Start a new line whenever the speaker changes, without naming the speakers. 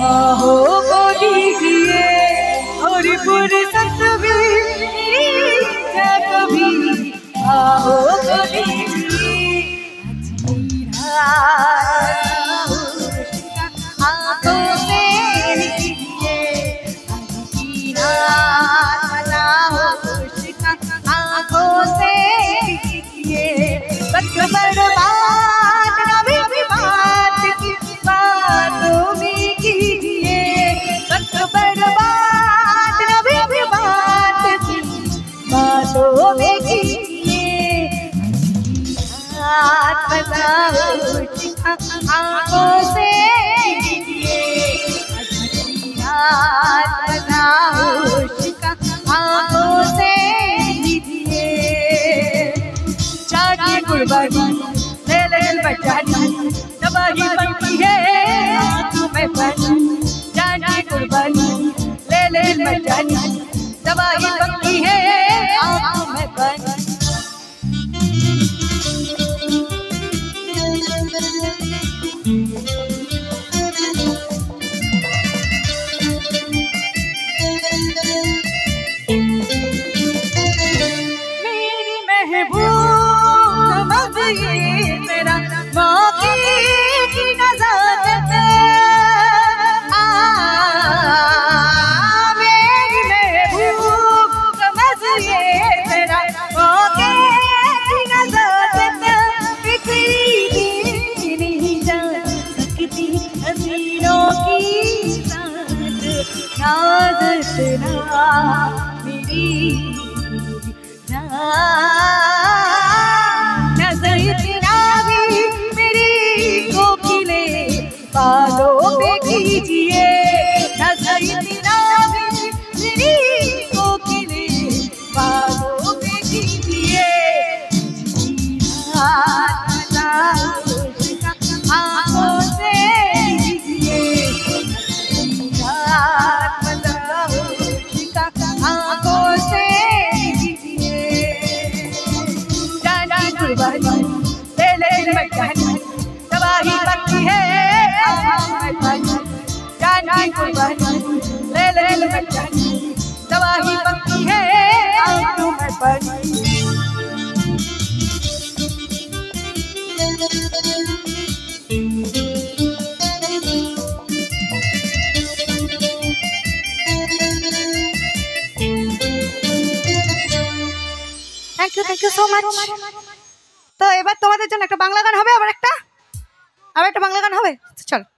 आहो बोलिए हरिपुर सतबीर कभी आहो बोलिए आंखों से आंखों से बर्बाद नबी की बात की बातों में कीजिए बर्बाद नबी की बात की बातों में कीजिए आंखों से आंखों से चाटी कुर्बानी ले ले बचानी तबाही बनती है आंखों में पानी चाटी कुर्बानी ले ले बचानी तबाही बनती है आंखों में पानी मेरा मौके की नज़ाकत मेरी महबूब समझिए मेरा मौके की नज़ाकत बिखरी नहीं जा सकती हसीनों की साथ नाज़ तेरा मेरी बालों पे कीजिए नजर तेरा मेरी कोकिले बालों पे कीजिए आंखों से कीजिए आंखों से कीजिए जानी कुर्बानी ले ले मचानी तबाही बनती है जानी कुर्बानी ले ले बचानी तबाही बनती है आंखों में पानी थैंक यू सो मच। তো এবার তোমাদের জন্য একটা বাংলা গান হবে আবার একটা বাংলা গান হবে চলো।